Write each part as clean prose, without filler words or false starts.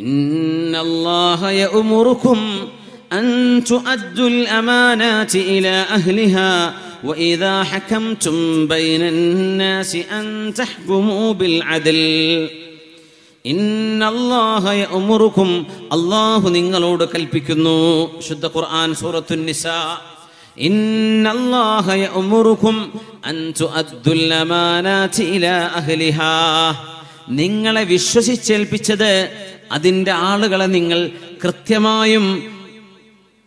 ഇന്നല്ലാഹ യഅ്മുറുകും അൻ തുഅദ്ദുൽ അമാനാതി ഇലാ അഹ്ലിഹാ വഇദാ ഹകംതും ബൈനന്നാസി അൻ തഹ്കുമൂ ബിൽ അദ്ൽ. ഇന്നല്ലാഹ യഅ്മുറുകും, അല്ലാഹു നിങ്ങളോട് കൽപ്പിക്കുന്നു. ശുദ്ധ ഖുർആൻ സൂറത്തുൻ നിസാ. ഇന്നല്ലാഹ യഅ്മുറുകും അൻ തുഅദ്ദുൽ അമാനാതി ഇലാ അഹ്ലിഹാ, നിങ്ങളെ വിശ്വസിച്ചേൽപ്പിച്ചത് അതിൻ്റെ ആളുകളെ നിങ്ങൾ കൃത്യമായും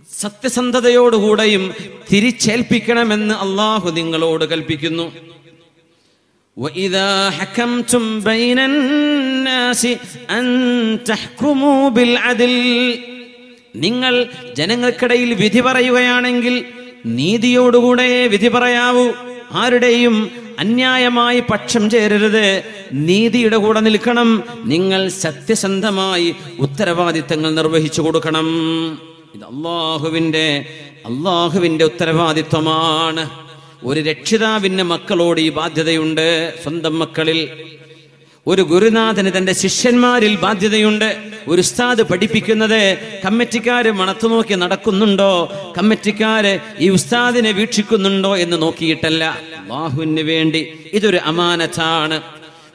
സത്യസന്ധതയോടുകൂടെയും തിരിച്ചേൽപ്പിക്കണമെന്ന് അല്ലാഹു നിങ്ങളോട് കൽപ്പിക്കുന്നു. വഇദാ ഹകംതും ബൈനന്നാസി അൻ തഹ്കുമൂ ബിൽ അദ്ൽ, നിങ്ങൾ ജനങ്ങൾക്കിടയിൽ വിധി പറയുകയാണെങ്കിൽ നീതിയോടുകൂടെ വിധി പറയാവൂ. ആരുടെയും അന്യായമായി പക്ഷം ചേരരുത്, നീതിയുടെ കൂടെ നിൽക്കണം. നിങ്ങൾ സത്യസന്ധമായി ഉത്തരവാദിത്തങ്ങൾ നിർവഹിച്ചു കൊടുക്കണം. ഇത് അള്ളാഹുവിൻ്റെ ഉത്തരവാദിത്വമാണ്. ഒരു രക്ഷിതാവിന് മക്കളോട് ഈ ബാധ്യതയുണ്ട്. സ്വന്തം മക്കളിൽ ഒരു ഗുരുനാഥന് തന്റെ ശിഷ്യന്മാരിൽ ബാധ്യതയുണ്ട്. ഒരു ഉസ്താദ് പഠിപ്പിക്കുന്നത് കമ്മിറ്റിക്കാര് മണത്തു നോക്കി നടക്കുന്നുണ്ടോ, കമ്മിറ്റിക്കാര് ഈ ഉസ്താദിനെ വീക്ഷിക്കുന്നുണ്ടോ എന്ന് നോക്കിയിട്ടല്ല, അല്ലാഹുവിന് വേണ്ടി. ഇതൊരു അമാനത്താണ്.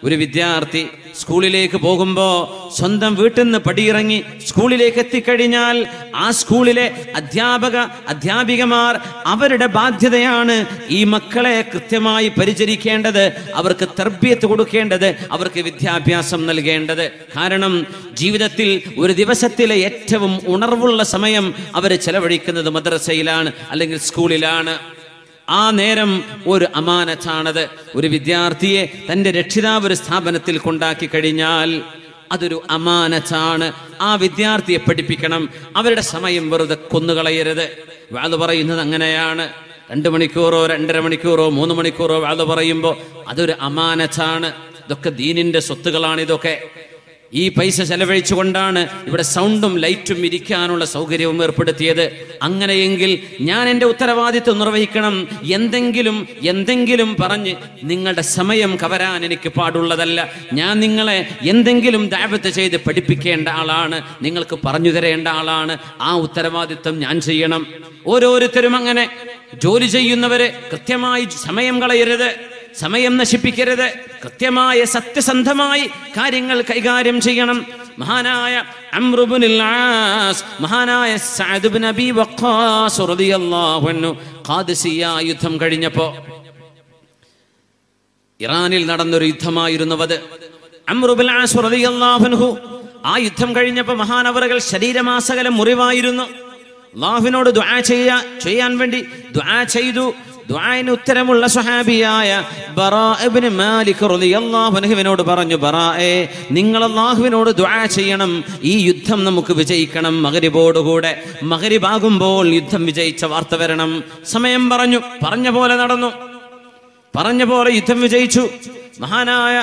ഒരു വിദ്യാർത്ഥി സ്കൂളിലേക്ക് പോകുമ്പോൾ സ്വന്തം വീട്ടിൽ നിന്ന് പടിയിറങ്ങി സ്കൂളിലേക്ക് എത്തിക്കഴിഞ്ഞാൽ ആ സ്കൂളിലെ അധ്യാപികമാർ അവരുടെ ബാധ്യതയാണ് ഈ മക്കളെ കൃത്യമായി പരിചരിക്കേണ്ടത്, അവർക്ക് തർബിയത്ത് കൊടുക്കേണ്ടത്, അവർക്ക് വിദ്യാഭ്യാസം നൽകേണ്ടത്. കാരണം ജീവിതത്തിൽ ഒരു ദിവസത്തിലെ ഏറ്റവും ഉണർവുള്ള സമയം അവർ ചെലവഴിക്കുന്നത് മദ്രസയിലാണ് അല്ലെങ്കിൽ സ്കൂളിലാണ്. ആ നേരം ഒരു അമാനത്താണത്. ഒരു വിദ്യാർത്ഥിയെ തൻ്റെ രക്ഷിതാവ് ഒരു സ്ഥാപനത്തിൽ കൊണ്ടാക്കി കഴിഞ്ഞാൽ അതൊരു അമാനത്താണ്. ആ വിദ്യാർത്ഥിയെ പഠിപ്പിക്കണം. അവരുടെ സമയം വെറുതെ കൊന്നുകളയരുത്. വാള് പറയുന്നത് അങ്ങനെയാണ്. 2 മണിക്കൂറോ 2.5 മണിക്കൂറോ 3 മണിക്കൂറോ വാള് പറയുമ്പോൾ അതൊരു അമാനത്താണ്. ഇതൊക്കെ ദീനിന്റെ സ്വത്തുകളാണ്. ഇതൊക്കെ ഈ പൈസ ചെലവഴിച്ചുകൊണ്ടാണ് ഇവിടെ സൗണ്ടും ലൈറ്റും ഇരിക്കാനുള്ള സൗകര്യവും ഏർപ്പെടുത്തിയത്. അങ്ങനെയെങ്കിൽ ഞാൻ എൻ്റെ ഉത്തരവാദിത്വം നിർവഹിക്കണം. എന്തെങ്കിലും പറഞ്ഞ് നിങ്ങളുടെ സമയം കവരാൻ എനിക്ക് പാടുള്ളതല്ല. ഞാൻ നിങ്ങളെ എന്തെങ്കിലും ദഅവത്ത് ചെയ്ത് പഠിപ്പിക്കേണ്ട ആളാണ്, നിങ്ങൾക്ക് പറഞ്ഞു തരേണ്ട ആളാണ്. ആ ഉത്തരവാദിത്വം ഞാൻ ചെയ്യണം. ഓരോരുത്തരും അങ്ങനെ ജോലി ചെയ്യുന്നവര് കൃത്യമായി സമയം കളയരുത്, സമയം നശിപ്പിക്കരുത്. കൃത്യമായ സത്യസന്ധമായി കാര്യങ്ങൾ കൈകാര്യം ചെയ്യണം. മഹാനായ അംർ ഇബ്നുൽ ആസ്, മഹാനായ സഅദ് ഇബ്നു അബീ വഖാസ് റളിയല്ലാഹു അൻഹു ഖാദിസിയ യുദ്ധം കഴിഞ്ഞപ്പോൾ, ഇറാനിൽ നടന്നൊരു യുദ്ധമായിരുന്നു അത്. അംർ ഇബ്നുൽ ആസ് റളിയല്ലാഹു അൻഹു ആ യുദ്ധം കഴിഞ്ഞപ്പോൾ മഹാനവറുകൾ ശരീരമാസകലം മുറിവായിരുന്നു. അല്ലാഹുവിനോട് ദുആ ചെയ്യാൻ വേണ്ടി ദുആ ചെയ്തു. ദുആന് ഉത്തരമുള്ള സ്വഹാബിയായ ബറാ ഇബ്നു മാലിക് റളിയല്ലാഹു അൻഹുവിനോട് പറഞ്ഞു, ബറായെ, നിങ്ങൾ അല്ലാഹുവിനോട് ദുആ ചെയ്യണം, ഈ യുദ്ധം നമുക്ക് വിജയിക്കണം. മഗ്രിബോടുകൂടെ, മഗ്രിബാകുമ്പോൾ യുദ്ധം വിജയിച്ച വാർത്ത വരണം. സമയം പറഞ്ഞ പോലെ നടന്നു. പറഞ്ഞ പോലെ യുദ്ധം വിജയിച്ചു. മഹാനായ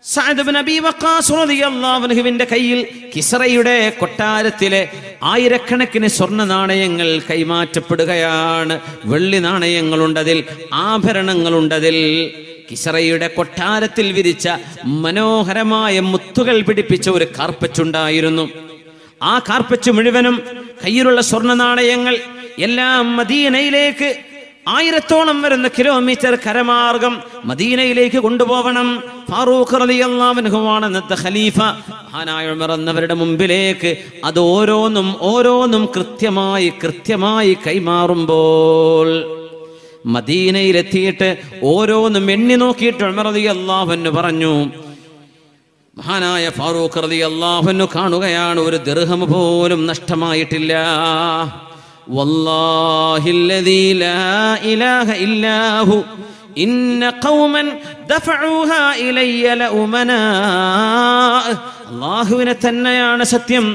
സഅദ് ഇബ്നു അബീ വഖാസ് റളിയല്ലാഹു അൻഹുവിന്റെ കയ്യിൽ കിസ്റയുടെ കൊട്ടാരത്തിലെ ആയിരക്കണക്കിന് സ്വർണ്ണ നാണയങ്ങൾ കൈമാറ്റപ്പെടുകയാണ്. വെള്ളി നാണയങ്ങളുണ്ടതിൽ, ആഭരണങ്ങളുണ്ടതിൽ. കിസ്റയുടെ കൊട്ടാരത്തിൽ വിരിച്ച മനോഹരമായ മുത്തുകൾ പിടിപ്പിച്ച ഒരു കാർപ്പറ്റ് ഉണ്ടായിരുന്നു. ആ കാർപ്പറ്റ് മുഴുവനും കയ്യിലുള്ള സ്വർണ്ണ നാണയങ്ങൾ എല്ലാം മദീനയിലേക്ക് 1000-ഓളം വരുന്ന കിലോമീറ്റർ കരമാർഗം മദീനയിലേക്ക് കൊണ്ടുപോകണം. ഫാറൂഖ് റളിയല്ലാഹു അൻഹുവാണ് അന്നത്തെ ഖലീഫ. മഹാനായ ഉമർ എന്നവരുടെ മുമ്പിലേക്ക് അത് ഓരോന്നും കൃത്യമായി കൈമാറുമ്പോൾ മദീനയിലെത്തിയിട്ട് ഓരോന്നും എണ്ണി നോക്കിയിട്ട് ഉമർ റളിയല്ലാഹു അൻഹു പറഞ്ഞു, മഹാനായ ഫാറൂഖ് റളിയല്ലാഹു അൻഹു കാണുകയാണ്, ഒരു ദിർഹം പോലും നഷ്ടമായിട്ടില്ല. വല്ലാഹില്ലദീ ലാ ഇലാഹ ഇല്ലാഹു ഇന്ന ഖൗമൻ ദഫഉഹാ ഇലയ്യ ലഉമനാ. അല്ലാഹുവിനെ തന്നെയാണ് സത്യം.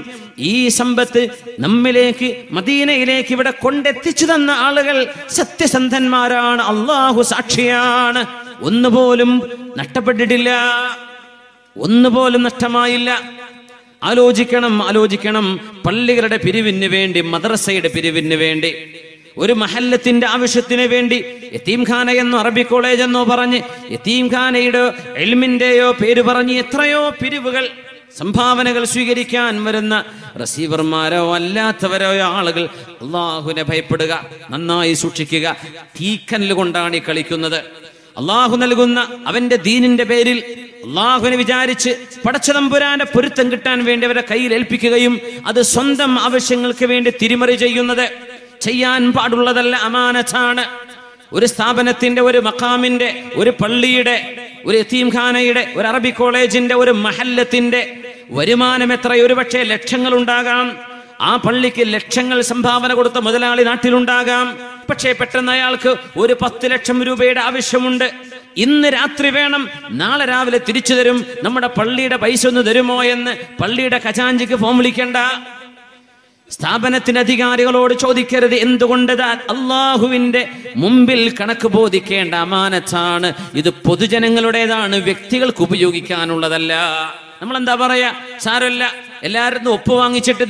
ഈ സമ്പത്ത് നമ്മിലേക്ക് മദീനയിലേക്ക് ഇവിടെ കൊണ്ടെത്തിച്ചു തന്ന ആളുകൾ സത്യസന്ധന്മാരാണ്. അല്ലാഹു സാക്ഷിയാണ്. ഒന്നുപോലും നഷ്ടപ്പെട്ടിട്ടില്ല, ഒന്നുപോലും നഷ്ടമായില്ല. ആലോചിക്കണം. പള്ളികളുടെ പിരിവിന് വേണ്ടി, മദ്രസയുടെ പിരിവിന് വേണ്ടി, ഒരു മഹല്ലത്തിന്റെ ആവശ്യത്തിന് വേണ്ടി യതീംഖാന എന്നോ അറബി കോളേജ് എന്നോ പറഞ്ഞ് യതീംഖാനയുടെ ഇൽമിന്റെയോ പേര് പറഞ്ഞ് എത്രയോ പിരിവുകൾ സംഭാവനകൾ സ്വീകരിക്കാൻ വരുന്ന റിസീവർമാരോ അല്ലാത്തവരോ ആളുകൾ അള്ളാഹുവിനെ ഭയപ്പെടുക, നന്നായി സൂക്ഷിക്കുക. തീക്കനൽ കൊണ്ടാണ് ഈ കളിക്കുന്നത്. അള്ളാഹു നൽകുന്ന അവന്റെ ദീനിന്റെ പേരിൽ അള്ളാഹുവിനെ വിചാരിച്ച് പടച്ചതമ്പുരാന്റെ പൊരുത്തം കിട്ടാൻ വേണ്ടി അവരെ കയ്യിൽ ഏൽപ്പിക്കുകയും അത് സ്വന്തം ആവശ്യങ്ങൾക്ക് വേണ്ടി തിരിമറി ചെയ്യുന്നത് ചെയ്യാൻ പാടുള്ളതല്ല, അമാനത്താണ്. ഒരു സ്ഥാപനത്തിന്റെ, ഒരു മഖാമിന്റെ, ഒരു പള്ളിയുടെ, ഒരു യതീംഖാനയുടെ, ഒരു അറബി കോളേജിന്റെ, ഒരു മഹല്ലത്തിന്റെ വരുമാനം എത്ര? ഒരുപക്ഷെ ലക്ഷങ്ങൾ ഉണ്ടാകാം. ആ പള്ളിക്ക് ലക്ഷങ്ങൾ സംഭാവന കൊടുത്ത മുതലാളി നാട്ടിലുണ്ടാകാം. പക്ഷേ പെട്ടെന്ന് അയാൾക്ക് ഒരു 10 ലക്ഷം രൂപയുടെ ആവശ്യമുണ്ട്. ഇന്ന് രാത്രി വേണം, നാളെ രാവിലെ തിരിച്ചു തരും, നമ്മുടെ പള്ളിയുടെ പൈസ ഒന്ന് തരുമോ എന്ന് പള്ളിയുടെ ഖജാൻജിക്ക് ഫോം വിളിക്കണ്ട. സ്ഥാപനത്തിന്റെ അധികാരികളോട് ചോദിക്കരുത്. എന്തുകൊണ്ട്? അള്ളാഹുവിന്റെ മുമ്പിൽ കണക്ക് ബോധിക്കേണ്ട അമാനത്താണ്. ഇത് പൊതുജനങ്ങളുടേതാണ്, വ്യക്തികൾക്ക് ഉപയോഗിക്കാനുള്ളതല്ല. നമ്മളെന്താ പറയാ? സാരമില്ല, എല്ലാവരും ഒപ്പ് വാങ്ങിച്ചിട്ട്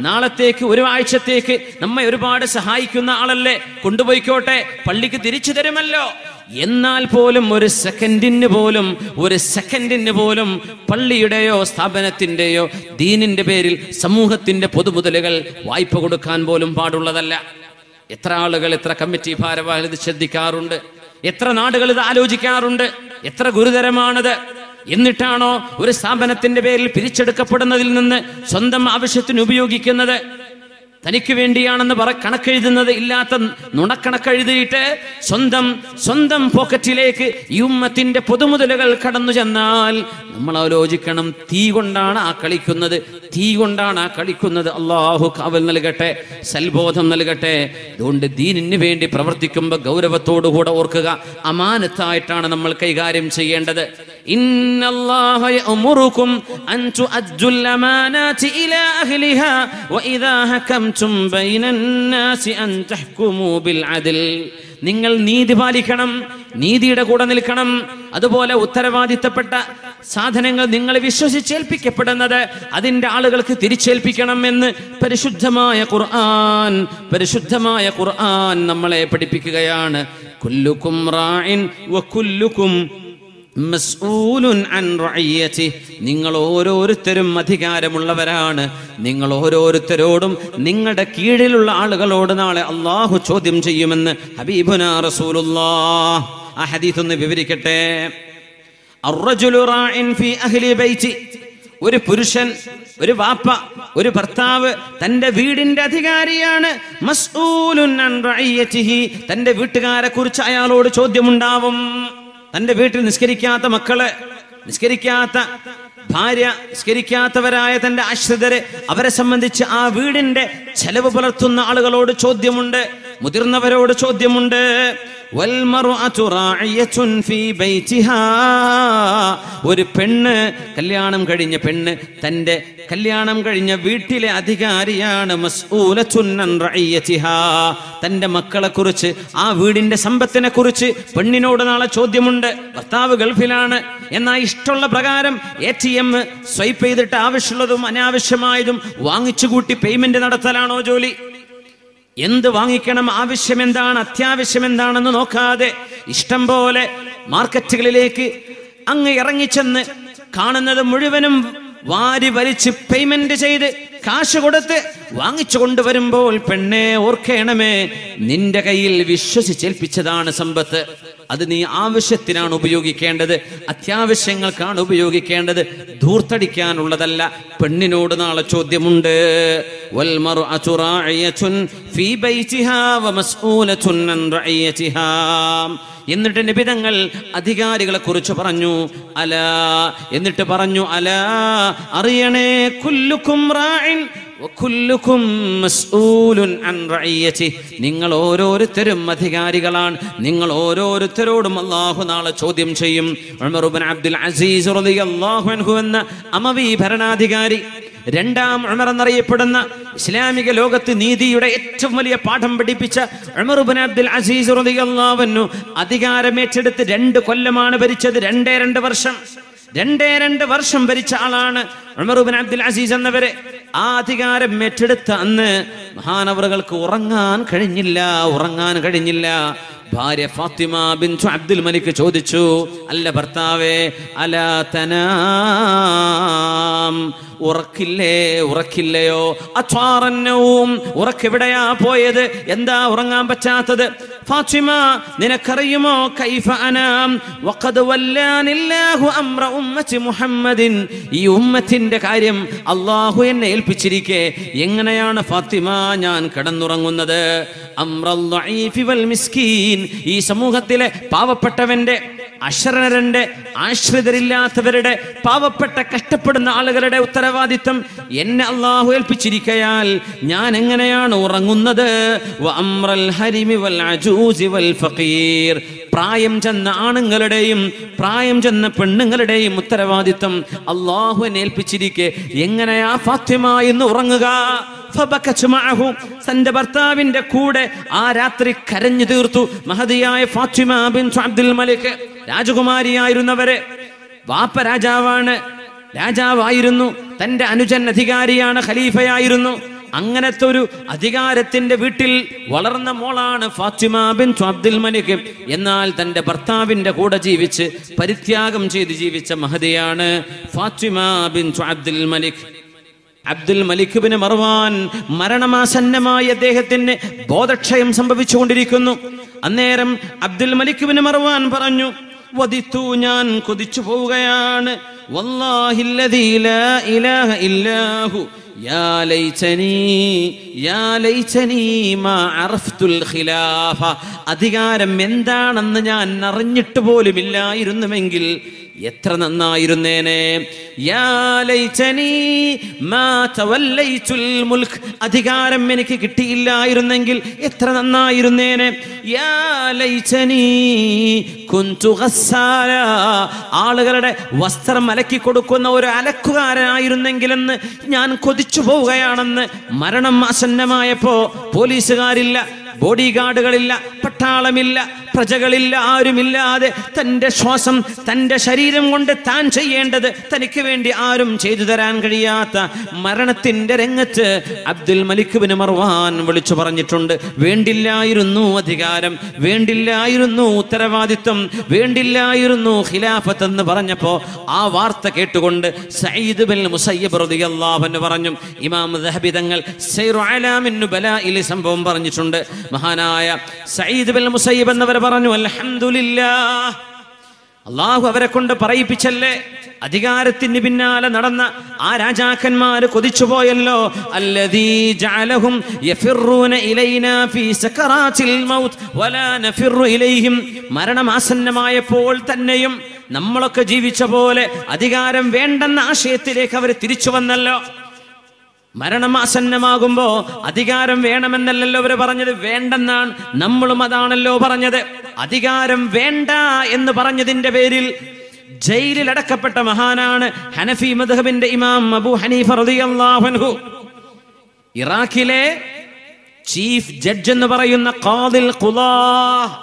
നാളത്തേക്ക്, ഒരു ആഴ്ചത്തേക്ക് നമ്മെ ഒരുപാട് സഹായിക്കുന്ന ആളല്ലേ, കൊണ്ടുപോയിക്കോട്ടെ, പള്ളിക്ക് തിരിച്ചു തരുമല്ലോ. എന്നാൽ പോലും ഒരു സെക്കൻഡിന് പോലും പള്ളിയുടെയോ സ്ഥാപനത്തിന്റെയോ ദീനിന്റെ പേരിൽ സമൂഹത്തിന്റെ പൊതുമുതലുകൾ വായ്പ കൊടുക്കാൻ പോലും പാടുള്ളതല്ല. എത്ര ആളുകൾ, എത്ര കമ്മിറ്റി ഭാരവാഹികൾ ഇത് ശ്രദ്ധിക്കാറുണ്ട്? എത്ര നാടുകൾ ഇത് ആലോചിക്കാറുണ്ട്? എത്ര ഗുരുതരമാണത്? എന്നിട്ടാണോ ഒരു സ്ഥാപനത്തിന്റെ പേരിൽ പിരിച്ചെടുക്കപ്പെടുന്നതിൽ നിന്ന് സ്വന്തം ആവശ്യത്തിന് ഉപയോഗിക്കുന്നത്? തനിക്ക് വേണ്ടിയാണെന്ന് കണക്കെഴുതുന്നത് ഇല്ലാത്ത നുണക്കണക്കെഴുതിയിട്ട് സ്വന്തം പോക്കറ്റിലേക്ക് ഈ ഉമ്മത്തിന്റെ പൊതുമുതലുകൾ കടന്നു ചെന്നാൽ നമ്മൾ ആലോചിക്കണം. തീ കൊണ്ടാണ് ആ കളിക്കുന്നത്. അള്ളാഹു കാവൽ നൽകട്ടെ, സൽബോധം നൽകട്ടെ. അതുകൊണ്ട് ദീനിന് വേണ്ടി പ്രവർത്തിക്കുമ്പോൾ ഗൗരവത്തോടുകൂടെ ഓർക്കുക, അമാനത്തായിട്ടാണ് നമ്മൾ കൈകാര്യം ചെയ്യേണ്ടത്. ഇന്നല്ലാഹ യഅ്മുറുകും അൻ തുഅദ്ദുൽ അമാനാതി ഇലാ അഹ്ലിഹാ വഇദാ ഹകംതും ബൈനന്നാസി അൻ തഹ്കുമൂ ബിൽ അദ്ൽ. നിങ്ങൾ നീതി പാലിക്കണം, നീതിയുടെ കൂടെ നിൽക്കണം. അതുപോലെ ഉത്തരവാദിത്തപ്പെട്ട സാധനങ്ങൾ നിങ്ങൾ വിശ്വസിച്ചേൽപ്പിക്കപ്പെടുന്നത് അതിന്റെ ആളുകൾക്ക് തിരിച്ചേൽപ്പിക്കണം എന്ന് പരിശുദ്ധമായ ഖുർആൻ നമ്മളെ പഠിപ്പിക്കുകയാണ്. കുല്ലുക്കും റാഇൻ വകുല്ലുക്കും മസ്ഊലുൻ അൻ റഅയ്യതിഹി. നിങ്ങൾ ഓരോരുത്തരും അധികാരമുള്ളവരാണ്. നിങ്ങൾ ഓരോരുത്തരോടും നിങ്ങളുടെ കീഴിലുള്ള ആളുകളോട് നാളെ അള്ളാഹു ചോദ്യം ചെയ്യുമെന്ന് ഹബീബുനാ റസൂലുള്ളാഹ്. ആ ഹദീസ് ഒന്ന് വിവരിക്കട്ടെ. അർറജുലു റാഇൻ ഫീ അഹ്ലി ബൈതി. ഒരു പുരുഷൻ, ഒരു വാപ്പ, ഒരു ഭർത്താവ് തന്റെ വീടിന്റെ അധികാരിയാണ്. മസ്ഊലുൻ അൻ റഅയ്യതിഹി. തന്റെ വീട്ടുകാരെ കുറിച്ച് അയാളോട് ചോദ്യമുണ്ടാവും. തന്റെ വീട്ടിൽ നിസ്കരിക്കാത്ത മക്കള്, നിസ്കരിക്കാത്ത ഭാര്യ, നിസ്കരിക്കാത്തവരായ തന്റെ ആശ്രിതരെ, അവരെ സംബന്ധിച്ച് ആ വീടിന്റെ ചെലവ് പുലർത്തുന്ന ആളുകളോട് ചോദ്യമുണ്ട്, മുതിർന്നവരോട് ചോദ്യമുണ്ട്. ഒരു പെണ്ണ്, കല്യാണം കഴിഞ്ഞ പെണ്ണ് തന്റെ കല്യാണം കഴിഞ്ഞ വീട്ടിലെ അധികാരിയാണ്. തന്റെ മക്കളെ കുറിച്ച്, ആ വീടിന്റെ സമ്പത്തിനെ കുറിച്ച് പെണ്ണിനോട് നാളെ ചോദ്യമുണ്ട്. ഭർത്താവ് ഗൾഫിലാണ്, എന്നാൽ ഇഷ്ടമുള്ള പ്രകാരം ATM സ്വൈപ്പ് ചെയ്തിട്ട് ആവശ്യമുള്ളതും അനാവശ്യമായതും വാങ്ങിച്ചു കൂട്ടി പേയ്മെന്റ് നടത്തലാണോ ജോലി? എന്ത് വാങ്ങിക്കണം, ആവശ്യം എന്താണ്, അത്യാവശ്യം എന്താണെന്ന് നോക്കാതെ ഇഷ്ടം പോലെ മാർക്കറ്റുകളിലേക്ക് അങ്ങ് ഇറങ്ങിച്ചെന്ന് കാണുന്നത് മുഴുവനും വാരി വലിച്ച് പേയ്മെന്റ് ചെയ്ത് കാശ് കൊടുത്ത് വാങ്ങിച്ചു കൊണ്ടുവരുമ്പോൾ പെണ്ണെ ഓർക്കണമേ, നിന്റെ കയ്യിൽ വിശ്വസിച്ചേൽപ്പിച്ചതാണ് സമ്പത്ത്. അത് നീ ആവശ്യത്തിനാണ് ഉപയോഗിക്കേണ്ടത്, അത്യാവശ്യങ്ങൾക്കാണ് ഉപയോഗിക്കേണ്ടത്, ധൂർത്തടിക്കാനുള്ളതല്ല. പെണ്ണിനോട് നാളെ ചോദ്യമുണ്ട്. വൽമർഅതു റാഇയതുൻ ഫീ ബൈതിഹാ വമസ്ഊലതുൻ അൻ റഅയ്യതിഹാ. എന്നിട്ട് നബി തങ്ങൾ അധികാരികളെ കുറിച്ച് പറഞ്ഞു. എന്നിട്ട് പറഞ്ഞു, അലാ അറിയണേ, കുല്ലുക്കും റാഇൻ വകുല്ലുക്കും മസ്ഊലുൻ അൻ റഅയ്യതിഹി. നിങ്ങൾ ഓരോരുത്തരും അധികാരികളാണ്. നിങ്ങൾ ഓരോരുത്തരോടും അല്ലാഹു നാളെ ചോദ്യം ചെയ്യും. ഉമർ ഇബ്നു അബ്ദുൽ അസീസ് റളിയല്ലാഹു അൻഹു എന്ന അമവി ഭരണാധികാരി, രണ്ടാം ഉമർ എന്നറിയപ്പെടുന്ന ഇസ്ലാമിക ലോകത്ത് നീതിയുടെ ഏറ്റവും വലിയ പാഠം പഠിപ്പിച്ച ഉമർ ഇബ്നു അബ്ദുൽ അസീസ് റളിയല്ലാഹു അൻഹു അധികാരമേറ്റെടുത്ത് 2 കൊല്ലമാണ് ഭരിച്ചത്. 2 വർഷം ഭരിച്ച ആളാണ് ഉമർ ഇബ്നു അബ്ദുൽ അസീസ് എന്നവരെ. ആ അധികാരം ഏറ്റെടുത്ത അന്ന് മഹാനവറുകൾക്ക് ഉറങ്ങാൻ കഴിഞ്ഞില്ല. ഭാര്യ ഫാത്തിമ ബിൻതു അബ്ദുൽ മലിക് ചോദിച്ചു, അല്ല ഭർത്താവേ, അലാ തനാം, ഉറക്കില്ലയോ? അത്വാറന്നവും, ഉറക്കെവിടെയാ പോയത്? എന്താ ഉറങ്ങാൻ പറ്റാത്തത്? ഫാത്തിമ, നിനക്കറിയുമോ കൈഫ അനാം വഖദ് വല്ലാനില്ലാഹു അംറ ഉമ്മത്തി മുഹമ്മദിൻ, ഈ ഉമ്മത്തിന്റെ കാര്യം അല്ലാഹു എന്നെ ഏൽപ്പിച്ചിരിക്കെ എങ്ങനെയാണ് ഫാത്തിമ ഞാൻ കിടന്നുറങ്ങുന്നത്? അംറൽ ദഈഫി വൽ മിസ്കീൻ, ഈ സമൂഹത്തിലെ പാവപ്പെട്ടവന്റെ, അശരണരുടെ, ആശ്രിതരില്ലാത്തവരുടെ, പാവപ്പെട്ട കഷ്ടപ്പെടുന്ന ആളുകളുടെ ഉത്തരവാദിത്വം എന്നെ അല്ലാഹു ഏൽപ്പിച്ചിരിക്കയാൽ ഞാൻ എങ്ങനെയാണ് ഉറങ്ങുന്നത്? വഅംറൽ ഹരിമി വൽ അജൂസി വൽ ഫഖീർ, പ്രായം ചെന്ന ആണുങ്ങളുടെയും പ്രായം ചെന്ന പെണ്ണുങ്ങളുടെയും ഉത്തരവാദിത്വം അല്ലാഹു എന്നെ ഏൽപ്പിച്ചിരിക്കെ എങ്ങനെയാ ഫാത്തിമ ഇന്ന് ഉറങ്ങുക? തന്റെ ഭർത്താവിന്റെ കൂടെ ആ രാത്രി കരഞ്ഞു തീർത്തു മഹദിയായ ഫാത്തിമ ബിൻതു അബ്ദുൽ മലിക്. രാജകുമാരിയായിരുന്നവരെ, വാപ്പ രാജാവായിരുന്നു, തന്റെ അനുജൻ അധികാരിയാണ്, ഖലീഫയായിരുന്നു. അങ്ങനത്തെ ഒരു അധികാരത്തിന്റെ വീട്ടിൽ വളർന്ന മോളാണ് ഫാത്തിമ ബിൻതു അബ്ദുൽ മലിക്. എന്നാൽ തന്റെ ഭർത്താവിന്റെ കൂടെ ജീവിച്ച് പരിത്യാഗം ചെയ്ത് ജീവിച്ച മഹദിയാണ് ഫാത്തിമ ബിൻതു അബ്ദുൽ മലിക്. അബ്ദുൽ മലിക് ബിൻ മർവാൻ മരണമാസന്നമായി അദ്ദേഹത്തിന് ബോധക്ഷയം സംഭവിച്ചുകൊണ്ടിരിക്കുന്നു. അന്നേരം അബ്ദുൽ മലിക് ബിൻ മർവാൻ പറഞ്ഞു, വദിത്തു, ഞാൻ കൊതിച്ചു പോവുകയാണ്, വല്ലാഹില്ലദീ ലാ ഇലാഹ ഇല്ലാഹു യാ ലൈതനീ മാ അറഫ്തുൽ ഖിലാഫ, അധികാരം എന്താണെന്ന് ഞാൻ അറിഞ്ഞിട്ട് പോലുമില്ലായിരുന്നുവെങ്കിൽ എത്ര നന്നായിരുന്നേനെ. യാ ലൈതനീ മാ തവല്ലൈതുൽ മുൽക്ക്, അധികാരം എനിക്ക് കിട്ടിയില്ലായിരുന്നെങ്കിൽ എത്ര നന്നായിരുന്നേനെ. യാ ലൈതനീ കുന്തു ഗസ്സാല, ആളുകളുടെ വസ്ത്രം അലക്കി കൊടുക്കുന്ന ഒരു അലക്കുകാരനായിരുന്നെങ്കിലെന്ന് ഞാൻ കൊതിച്ചു പോവുകയാണെന്ന്. മരണം ആസന്നമായപ്പോ പോലീസുകാരില്ല, ബോഡി ഗാർഡുകളില്ല, പട്ടാളമില്ല, പ്രജകളില്ല, ആരുമില്ലാതെ തൻ്റെ ശ്വാസം, തൻ്റെ ശരീരം കൊണ്ട് താൻ ചെയ്യേണ്ടത് തനിക്ക് വേണ്ടി ആരും ചെയ്തു തരാൻ കഴിയാത്ത മരണത്തിൻ്റെ രംഗത്ത് അബ്ദുൽ മലിക് ബിൻ മർവാൻ വിളിച്ചു പറഞ്ഞിട്ടുണ്ട്, വേണ്ടില്ലായിരുന്നു അധികാരം, വേണ്ടില്ലായിരുന്നു ഉത്തരവാദിത്വം, വേണ്ടില്ലായിരുന്നു ഖിലാഫത്ത് എന്ന് പറഞ്ഞപ്പോൾ ആ വാർത്ത കേട്ടുകൊണ്ട് സഈദ് ബിൻ മുസയ്യിബ് റളിയല്ലാഹു അൻഹു പറഞ്ഞു. ഇമാം ദഹബി തങ്ങൾ സൈറു അലാമിൻ നുബലായിൽ സംഭവം പറഞ്ഞിട്ടുണ്ട്. മഹാനായ സഈദ് ബിൻ മുസയ്യിബ് എന്നവർ പറഞ്ഞു, അൽഹംദുലില്ലാഹ്, അല്ലാഹു അവരെ കൊണ്ട് പറയിപ്പിച്ചല്ലേ. അധികാരത്തിന് പിന്നാലെ നടന്ന ആ രാജാക്കന്മാര് കൊതിച്ചുപോയല്ലോ. അല്ലദീ ജഅലഹും യഫിറൂന ഇലൈനാ ഫീ സകറാത്തിൽ മൗത്ത് വലാ നഫിറു ഇലൈഹിം, മരണമാസന്നമായപ്പോൾ തന്നെയും നമ്മളൊക്കെ ജീവിച്ച പോലെ അധികാരം വേണ്ടെന്ന ആശയത്തിലേക്ക് അവർ തിരിച്ചു വന്നല്ലോ. മരണമാസന്നമാകുമ്പോ അധികാരം വേണമെന്നല്ലല്ലോ അവര് പറഞ്ഞത്, വേണ്ടെന്നാണ് നമ്മളും അതാണല്ലോ പറഞ്ഞത്. അധികാരം വേണ്ട എന്ന് പറഞ്ഞതിന്റെ പേരിൽ ജയിലിൽ അടക്കപ്പെട്ട മഹാനാണ് ഹനഫി മദ്ഹബിന്റെ ഇമാം അബൂ ഹനീഫ റളിയല്ലാഹു അൻഹു. ഇറാഖിലെ ചീഫ് ജഡ്ജ് എന്ന് പറയുന്ന ഖാദിൽ ഖുദാ,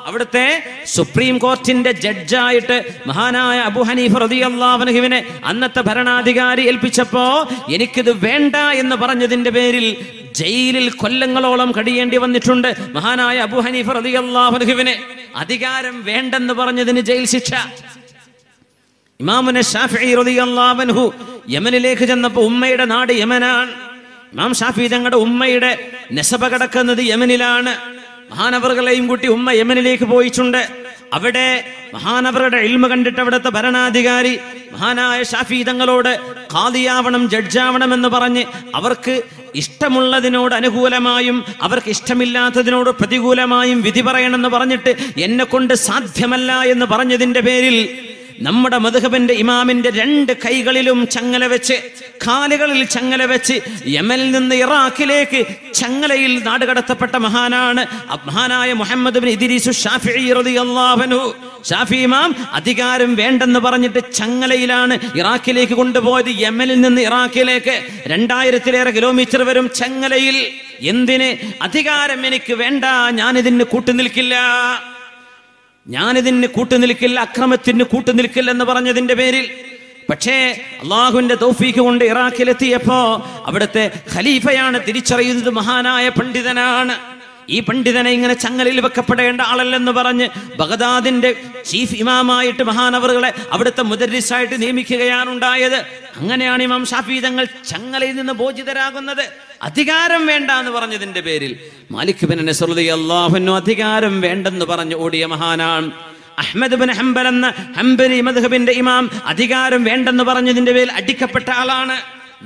അവിടുത്തെ സുപ്രീം കോർട്ടിന്റെ ജഡ്ജായിട്ട് മഹാനായ അബൂ ഹനീഫ റളിയല്ലാഹു അൻഹുവിനെ അന്നത്തെ ഭരണാധികാരി ഏൽപ്പിച്ചപ്പോ എനിക്കിത് വേണ്ട എന്ന് പറഞ്ഞതിന്റെ പേരിൽ ജയിലിൽ കൊല്ലങ്ങളോളം കഴിയേണ്ടി വന്നിട്ടുണ്ട് മഹാനായ അബൂ ഹനീഫ റളിയല്ലാഹു അൻഹുവിനെ. അധികാരം വേണ്ടെന്ന് പറഞ്ഞതിന് ജയിൽ ശിക്ഷ. ഇമാമുന ശാഫിഈ റളിയല്ലാഹു അൻഹു യമനിലേക്ക് ചെന്നപ്പോൾ, ഉമ്മയുടെ നാട് യമനാണ്, ഇമാം ഷാഫിഈ തങ്ങളുടെ ഉമ്മയുടെ നെസബ കിടക്കുന്നത് യമനിലാണ്. മഹാനവറുകളെയും കൂട്ടി ഉമ്മ യമനിലേക്ക് പോയിട്ടുണ്ട്. അവിടെ മഹാനവറുടെ ഇൽമ കണ്ടിട്ട് അവിടുത്തെ ഭരണാധികാരി മഹാനായ ഷാഫിഈ തങ്ങളോട് ഖാദിയാവണം, ജഡ്ജാവണം എന്ന് പറഞ്ഞ് അവർക്ക് ഇഷ്ടമുള്ളതിനോട് അനുകൂലമായും അവർക്ക് ഇഷ്ടമില്ലാത്തതിനോട് പ്രതികൂലമായും വിധി പറയണമെന്ന് പറഞ്ഞിട്ട് എന്നെ കൊണ്ട് സാധ്യമല്ല എന്ന് പറഞ്ഞതിന്റെ പേരിൽ നമ്മുടെ മദ്ഹബിന്റെ ഇമാമിന്റെ 2 കൈകളിലും ചങ്ങല വെച്ച്, കാലുകളിൽ ചങ്ങല വെച്ച് യമനിൽ നിന്ന് ഇറാഖിലേക്ക് ചങ്ങലയിൽ നാടുകടത്തപ്പെട്ട മഹാനാണ് മഹാനായ മുഹമ്മദ് ഇബ്നു ഇദ്രീസ് ശാഫിഈ റളിയല്ലാഹു അൻഹു. ഷാഫി ഇമാം അധികാരം വേണ്ടെന്ന് പറഞ്ഞിട്ട് ചങ്ങലയിലാണ് ഇറാഖിലേക്ക് കൊണ്ടുപോയത്. യമനിൽ നിന്ന് ഇറാഖിലേക്ക് 2000-ലേറെ കിലോമീറ്റർ വരും ചങ്ങലയിൽ. എന്തിന്? അധികാരം എനിക്ക് വേണ്ട, ഞാനിതിന് കൂട്ടുനിൽക്കില്ല, അക്രമത്തിന് കൂട്ടുനിൽക്കില്ല എന്ന് പറഞ്ഞതിന്റെ പേരിൽ. പക്ഷേ അള്ളാഹുവിന്റെ തൗഫീഖ് കൊണ്ട് ഇറാഖിലെത്തിയപ്പോ അവിടുത്തെ ഖലീഫയാണ് തിരിച്ചറിയുന്നത് മഹാനായ പണ്ഡിതനാണ്. ഈ പണ്ഡിതനെ ഇങ്ങനെ ചങ്ങലയിൽ വെക്കപ്പെടേണ്ട ആളല്ലെന്ന് പറഞ്ഞ് ബഗ്ദാദിന്റെ ചീഫ് ഇമാമായിട്ട് മഹാനവറുകളെ അവിടുത്തെ മുദർരിസായിട്ട് നിയമിക്കുകയാണ് ഉണ്ടായത്. അങ്ങനെയാണ് ഇമാം ഷാഫി തങ്ങൾ ചങ്ങലയിൽ നിന്ന് മോചിതരാകുന്നത്. അധികാരം വേണ്ട എന്ന് പറഞ്ഞതിന്റെ പേരിൽ മാലിക് ബിൻ അനസ് റളിയല്ലാഹു അൻഹു അധികാരം വേണ്ടെന്ന് പറഞ്ഞ് ഓടിയ മഹാനാണ്. അഹ്മദ് ബിൻ ഹംബൽ എന്ന ഹംബലി മദ്ഹബിന്റെ ഇമാം അധികാരം വേണ്ടെന്ന് പറഞ്ഞതിന്റെ പേരിൽ അടിക്കപ്പെട്ട ആളാണ്.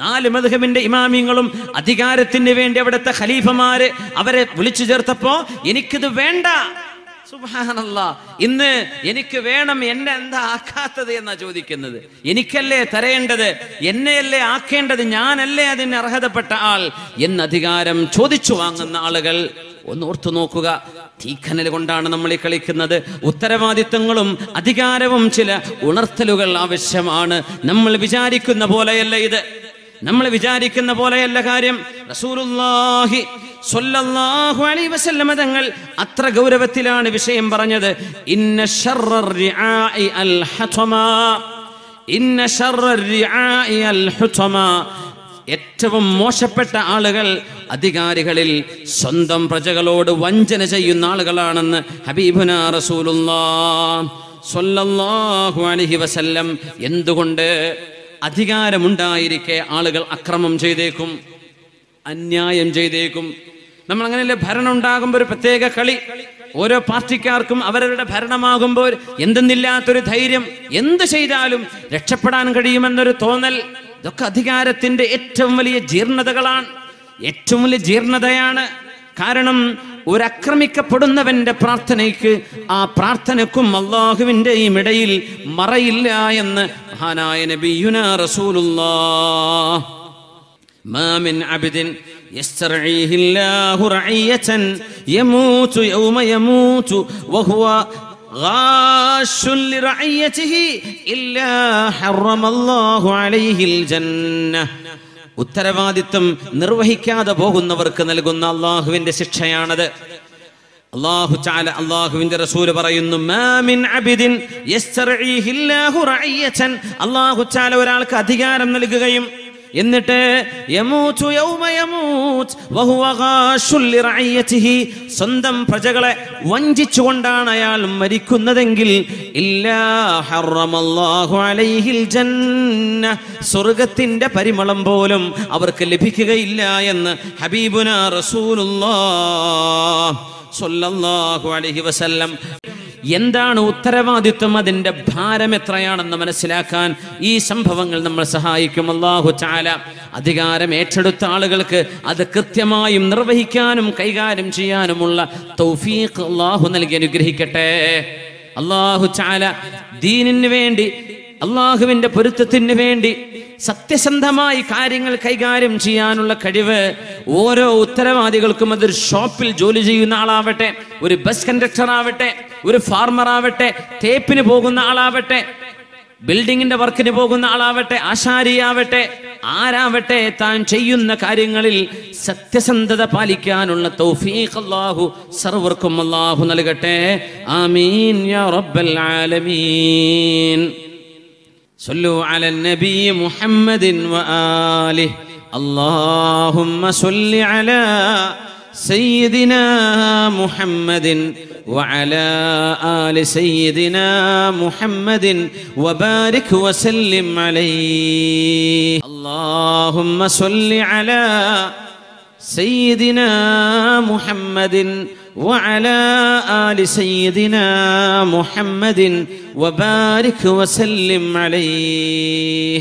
4 മദ്ഹബിന്റെ ഇമാമിങ്ങളും അധികാരത്തിന് വേണ്ടി അവിടുത്തെ ഖലീഫമാര് അവരെ വിളിച്ചു ചേർത്തപ്പോ എനിക്കിത് വേണ്ട, സുബ്ഹാനല്ലാഹ്, ഇന്ന് എനിക്ക് വേണം, എന്നെ എന്താ ആക്കാത്തത് എന്നാ ചോദിക്കുന്നത്. എനിക്കല്ലേ തരേണ്ടത്, എന്നെയല്ലേ ആക്കേണ്ടത്, ഞാനല്ലേ അതിന് അർഹതപ്പെട്ട ആൾ എന്ന് അധികാരം ചോദിച്ചു വാങ്ങുന്ന ആളുകൾ. ഒന്ന് ഓർത്തു നോക്കുക, തീക്കനൽ കൊണ്ടാണ് നമ്മൾ ഈ കളിക്കുന്നത്. ഉത്തരവാദിത്തങ്ങളും അധികാരവും ചില ഉണർത്തലുകൾ ആവശ്യമാണ്. നമ്മൾ വിചാരിക്കുന്ന പോലെയല്ല ഇത്, നമ്മൾ വിചാരിക്കുന്ന പോലെയല്ല കാര്യം. റസൂലുള്ളാഹി സ്വല്ലല്ലാഹു അലൈഹി വസല്ലം തങ്ങൾ അത്ര ഗൗരവത്തിലാണ് വിഷയം പറഞ്ഞത്. ഇന്ന ശർറർ റിആഇ അൽ ഹതമാ, ഇന്ന ശർറർ റിആഇ അൽ ഹതമാ, ഏറ്റവും മോശപ്പെട്ട ആളുകൾ അധികാരികളിൽ സ്വന്തം പ്രജകളോട് വഞ്ചന ചെയ്യുന്ന ആളുകളാണെന്ന് ഹബീബുനാ റസൂലുള്ളാഹി സ്വല്ലല്ലാഹു അലൈഹി വസല്ലം. എന്തുകൊണ്ട്? അധികാരമുണ്ടായിരിക്കെ ആളുകൾ അക്രമം ചെയ്തേക്കും, അന്യായം ചെയ്തേക്കും. നമ്മൾ അങ്ങനെയല്ലേ, ഭരണം ഉണ്ടാകുമ്പോൾ ഒരു പ്രത്യേക കളി. ഓരോ പാർട്ടിക്കാർക്കും അവരവരുടെ ഭരണമാകുമ്പോൾ എന്തെന്നില്ലാത്തൊരു ധൈര്യം, എന്ത് ചെയ്താലും രക്ഷപ്പെടാൻ കഴിയുമെന്നൊരു തോന്നൽ. ഇതൊക്കെ അധികാരത്തിന്റെ ഏറ്റവും വലിയ ജീർണതകളാണ്, ഏറ്റവും വലിയ ജീർണതയാണ്. കാരണം ഒരു ആക്രമിക്കപ്പെടുന്നവന്റെ പ്രാർത്ഥനയ്ക്ക്, ആ പ്രാർത്ഥനയ്ക്കും അല്ലാഹുവിന്റെയും ഇടയിൽ മറയില്ല എന്ന് മഹാനായ നബിയുനാ റസൂലുള്ളാഹ്. മാ മിൻ അബ്ദിൻ യസ്തർഈഹി അല്ലാഹു റഈയതൻ യമൂതു യൗമ യമൂതു വഹുവ ഗാശുൻ ലിറഈയതിഹി ഇല്ലാ ഹറമല്ലാഹു അലൈഹിൽ ജന്നഹ്. ഉത്തരവാദിത്വം നിർവഹിക്കാതെ പോകുന്നവർക്ക് നൽകുന്ന അള്ളാഹുവിന്റെ ശിക്ഷയാണത്. അല്ലാഹു തആല, അല്ലാഹുവിന്റെ റസൂല് പറയുന്നു, മാ മിൻ അബ്ദിൻ യസ്തർഈഹി അല്ലാഹു റഈയതൻ, അല്ലാഹു തആല ഒരാൾക്ക് അധികാരം നൽകുകയും എന്നിട്ട് യമൂതു യൗമ യമൂത് വഹുവ ഗാശുൻ ലിറഈയതിഹി, സ്വന്തം പ്രജകളെ വഞ്ചിച്ചുകൊണ്ടാണ് അയാൾ മരിക്കുന്നതെങ്കിൽ ഇല്ലാ ഹറമല്ലാഹു അലൈഹിൽ ജന്നഹ്, സ്വർഗ്ഗത്തിന്റെ പരിമളം പോലും അവർക്ക് ലഭിക്കുകയില്ല എന്ന് ഹബീബുനാ റസൂലുള്ളാഹി സ്വല്ലല്ലാഹു അലൈഹി വസല്ലം. എന്താണ് ഉത്തരവാദിത്വം, അതിന്റെ ഭാരം എത്രയാണെന്ന് മനസ്സിലാക്കാൻ ഈ സംഭവങ്ങൾ നമ്മൾ സഹായിക്കും. അല്ലാഹു തആല അധികാരം ഏറ്റെടുത്ത ആളുകൾക്ക് അത് കൃത്യമായും നിർവഹിക്കാനും കൈകാര്യം ചെയ്യാനുമുള്ള തൗഫീഖ് അല്ലാഹു നൽകി അനുഗ്രഹിക്കട്ടെ. അല്ലാഹു തആല ദീനിന് വേണ്ടി, അല്ലാഹുവിന്റെ പൊരുത്തത്തിന് വേണ്ടി സത്യസന്ധമായി കാര്യങ്ങൾ കൈകാര്യം ചെയ്യാനുള്ള കഴിവ് ഓരോ ഉത്തരവാദികൾക്കും, അതൊരു ഷോപ്പിൽ ജോലി ചെയ്യുന്ന ആളാവട്ടെ, ഒരു ബസ് കണ്ടക്ടർ ആവട്ടെ, ഒരു ഫാർമർ ആവട്ടെ, തേപ്പിന് പോകുന്ന ആളാവട്ടെ, ബിൽഡിങ്ങിന്റെ വർക്കിന് പോകുന്ന ആളാവട്ടെ, ആശാരിയാവട്ടെ, ആരാവട്ടെ, താൻ ചെയ്യുന്ന കാര്യങ്ങളിൽ സത്യസന്ധത പാലിക്കാനുള്ള തൗഫീഖ് അല്ലാഹു സർവർക്കും അല്ലാഹു നൽകട്ടെ. ആമീൻ യാ റബ്ബൽ ആലമീൻ. صلوا على النبي محمد وآله. اللهم صل على سيدنا محمد وعلى آل سيدنا محمد وبارك وسلم عليه. اللهم صل على سيدنا محمد وعلى آل سيدنا محمد وبارك وسلم عليه.